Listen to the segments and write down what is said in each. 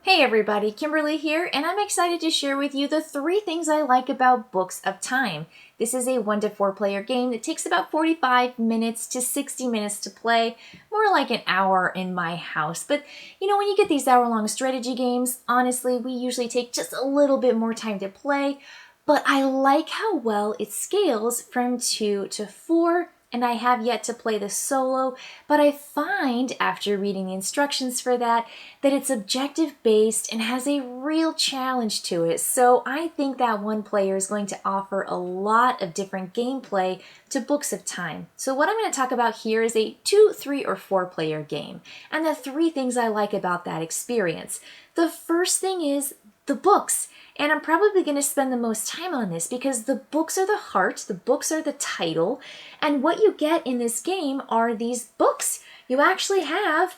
Hey everybody, Kimberly here, and I'm excited to share with you the 3 things I like about Books of Time. This is a 1 to 4 player game that takes about 45 minutes to 60 minutes to play, more like an hour in my house. But when you get these hour-long strategy games, honestly, we usually take just a little bit more time to play, but I like how well it scales from 2 to 4. And I have yet to play the solo, but I find after reading the instructions for that it's objective based and has a real challenge to it. So I think that 1 player is going to offer a lot of different gameplay to Books of Time. So what I'm going to talk about here is a 2, 3, or 4 player game, and the 3 things I like about that experience. The first thing is the books. And I'm probably going to spend the most time on this because the books are the heart, the books are the title, and what you get in this game are these books. You actually have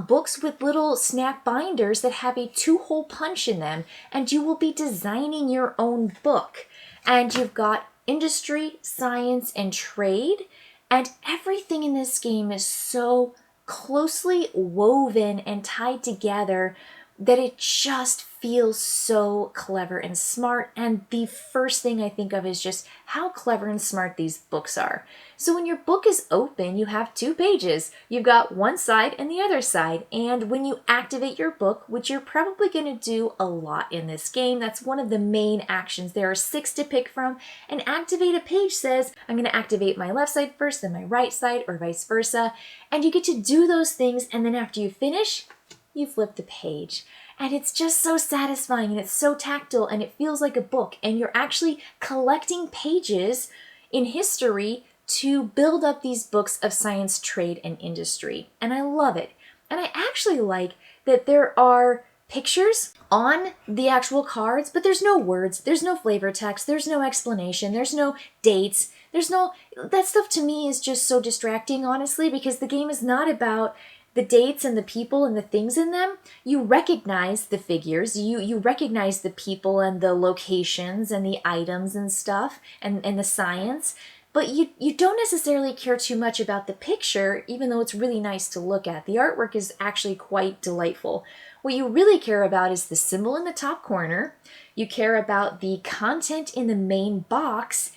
books with little snap binders that have a 2-hole punch in them, and you will be designing your own book. And you've got industry, science, and trade, and everything in this game is so closely woven and tied together that it just feels so clever and smart. And the first thing I think of is just how clever and smart these books are. So when your book is open, you have 2 pages. You've got one side and the other side. And when you activate your book, which you're probably going to do a lot in this game, that's one of the main actions. There are 6 to pick from. And activate a page says, I'm going to activate my left side first, then my right side, or vice versa. And you get to do those things. And then after you finish, you flip the page. And it's just so satisfying, and it's so tactile, and it feels like a book. And you're actually collecting pages in history to build up these books of science, trade, and industry. And I love it. And I actually like that there are pictures on the actual cards, but there's no words, there's no flavor text, there's no explanation, there's no dates, that stuff to me is just so distracting, honestly, because the game is not about the dates and the people and the things in them. You recognize the figures, you recognize the people and the locations and the items and stuff and the science, but you don't necessarily care too much about the picture, even though it's really nice to look at. The artwork is actually quite delightful. What you really care about is the symbol in the top corner. You care about the content in the main box,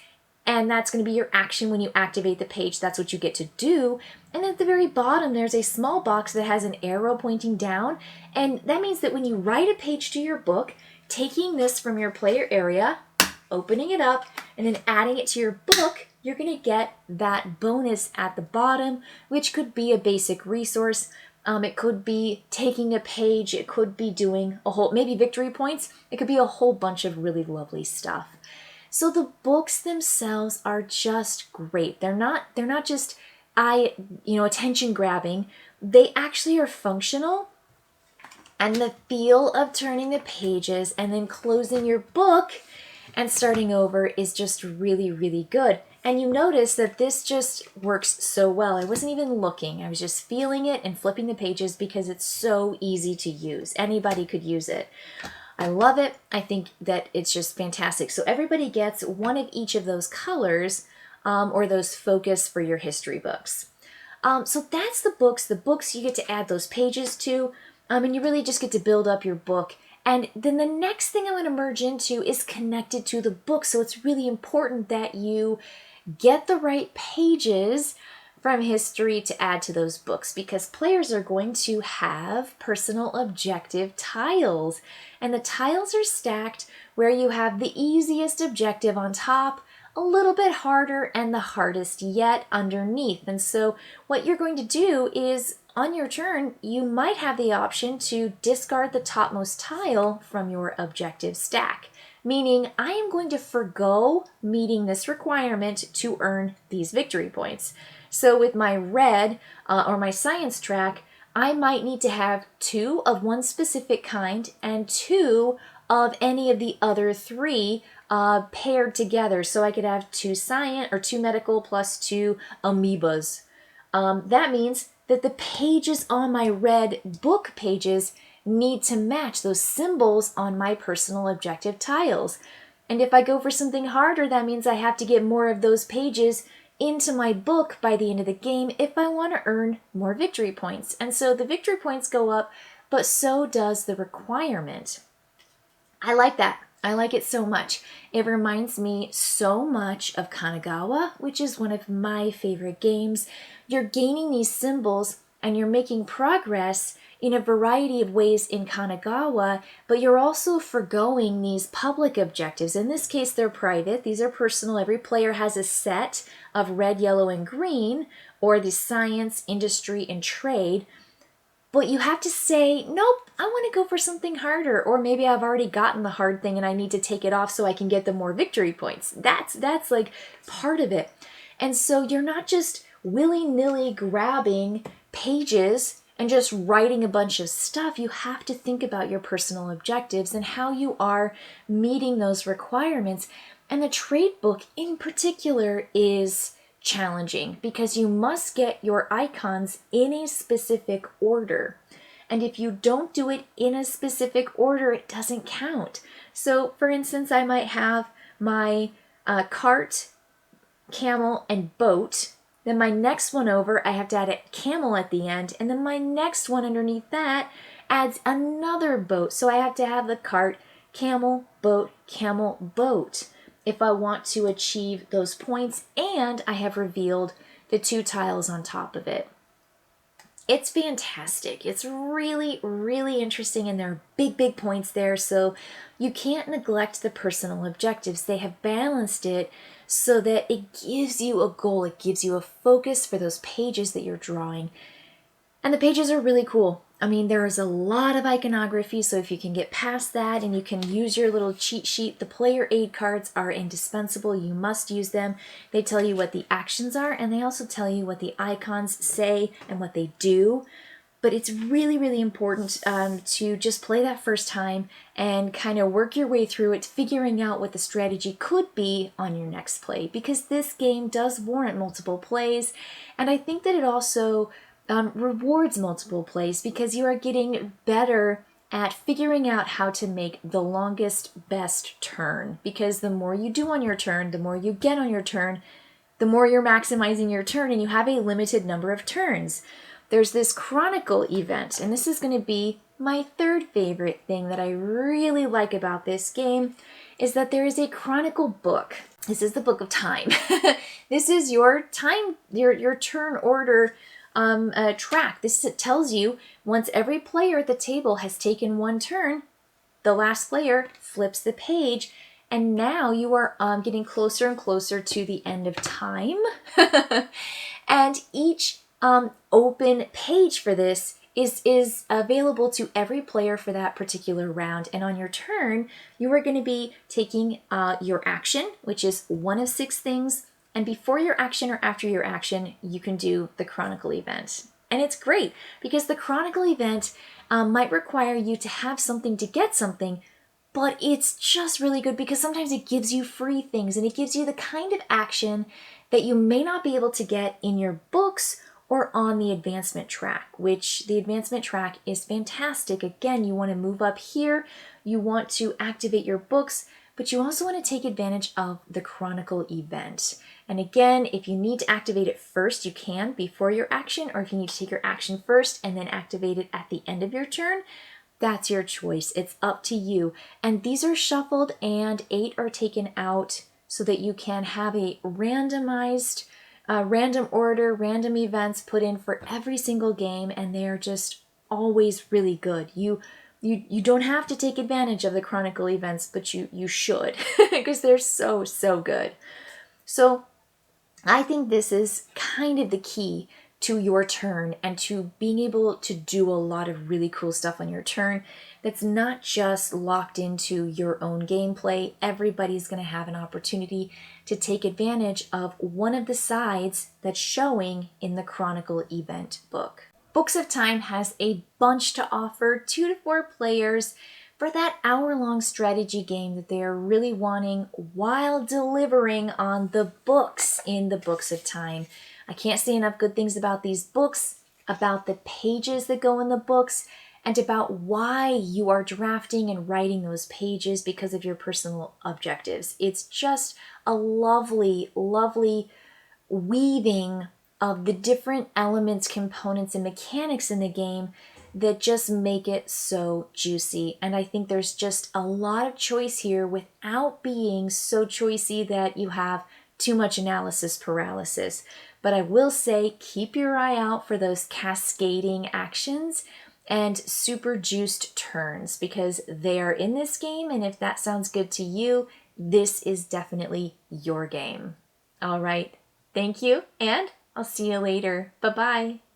and that's going to be your action when you activate the page. That's what you get to do. And at the very bottom, there's a small box that has an arrow pointing down. And that means that when you write a page to your book, taking this from your player area, opening it up, and then adding it to your book, you're going to get that bonus at the bottom, which could be a basic resource. It could be taking a page. It could be doing maybe victory points. It could be a whole bunch of really lovely stuff. So the books themselves are just great. They're not just attention grabbing. They actually are functional, and the feel of turning the pages and then closing your book and starting over is just really, really good. And you notice that this just works so well. I wasn't even looking. I was just feeling it and flipping the pages because it's so easy to use. Anybody could use it. I love it. I think that it's just fantastic. So everybody gets one of each of those colors or those focus for your history books. So that's the books. The books you get to add those pages to, and you really just get to build up your book. And then the next thing I want to merge into is connected to the book. So it's really important that you get the right pages from history to add to those books, because players are going to have personal objective tiles, and the tiles are stacked where you have the easiest objective on top, a little bit harder, and the hardest yet underneath. And so what you're going to do is, on your turn, you might have the option to discard the topmost tile from your objective stack, meaning I am going to forgo meeting this requirement to earn these victory points. So with my red or my science track, I might need to have 2 of one specific kind and 2 of any of the other 3 paired together. So I could have 2 science or 2 medical plus 2 amoebas. That means that the pages on my red book pages need to match those symbols on my personal objective tiles. And if I go for something harder, that means I have to get more of those pages into my book by the end of the game if I want to earn more victory points. And so the victory points go up but so does the requirement. I like that. I like it so much. It reminds me so much of Kanagawa, which is one of my favorite games. You're gaining these symbols and you're making progress in a variety of ways in Kanagawa, but you're also forgoing these public objectives. In this case, they're private. These are personal. Every player has a set of red, yellow, and green, or the science, industry, and trade. But you have to say, nope, I want to go for something harder. Or maybe I've already gotten the hard thing and I need to take it off so I can get the more victory points. That's like part of it. And so you're not just willy-nilly grabbing pages and just writing a bunch of stuff. You have to think about your personal objectives and how you are meeting those requirements. And the trade book in particular is challenging because you must get your icons in a specific order. And if you don't do it in a specific order, it doesn't count. So for instance, I might have my cart, camel, and boat. Then my next one over, I have to add a camel at the end. And then my next one underneath that adds another boat. So I have to have the cart, camel, boat, if I want to achieve those points, and I have revealed the 2 tiles on top of it. It's fantastic. It's really, really interesting, and there are big points there, so you can't neglect the personal objectives. They have balanced it so that it gives you a goal. It gives you a focus for those pages that you're drawing. And the pages are really cool. I mean, there is a lot of iconography, so if you can get past that and you can use your little cheat sheet, the player aid cards are indispensable. You must use them. They tell you what the actions are, and they also tell you what the icons say and what they do. But it's really, really important to just play that first time and kind of work your way through it, figuring out what the strategy could be on your next play, because this game does warrant multiple plays, and I think that it also rewards multiple plays because you are getting better at figuring out how to make the longest, best turn. Because the more you do on your turn, the more you get on your turn, the more you're maximizing your turn, and you have a limited number of turns. There's this chronicle event, and this is going to be my third favorite thing that I really like about this game, is that there is a chronicle book. This is the Book of Time. This is your time, your turn order track. This tells you once every player at the table has taken one turn, the last player flips the page, and now you are getting closer and closer to the end of time. And each open page for this is available to every player for that particular round. And on your turn, you are going to be taking your action, which is one of 6 things. And before your action or after your action, you can do the chronicle event. And it's great because the chronicle event might require you to have something to get something, but it's just really good because sometimes it gives you free things and it gives you the kind of action that you may not be able to get in your books or on the advancement track, which the advancement track is fantastic. Again, you want to move up here, you want to activate your books, but you also want to take advantage of the chronicle event. And again, if you need to activate it first, you can before your action, or if you need to take your action first and then activate it at the end of your turn, that's your choice. It's up to you. And these are shuffled and 8 are taken out so that you can have a randomized, random order, random events put in for every single game, and they are just always really good. You don't have to take advantage of the chronicle events, but you should because they're so good. So I think this is kind of the key to your turn and to being able to do a lot of really cool stuff on your turn that's not just locked into your own gameplay. Everybody's going to have an opportunity to take advantage of one of the sides that's showing in the chronicle event book. Books of Time has a bunch to offer 2 to 4 players for that hour-long strategy game that they are really wanting while delivering on the books in the Books of Time. I can't say enough good things about these books, about the pages that go in the books, and about why you are drafting and writing those pages because of your personal objectives. It's just a lovely, lovely weaving of the different elements, components, and mechanics in the game that just make it so juicy. And I think there's just a lot of choice here without being so choicy that you have too much analysis paralysis. But I will say, keep your eye out for those cascading actions and super juiced turns, because they are in this game, and if that sounds good to you, this is definitely your game. All right, thank you, and I'll see you later. Bye-bye.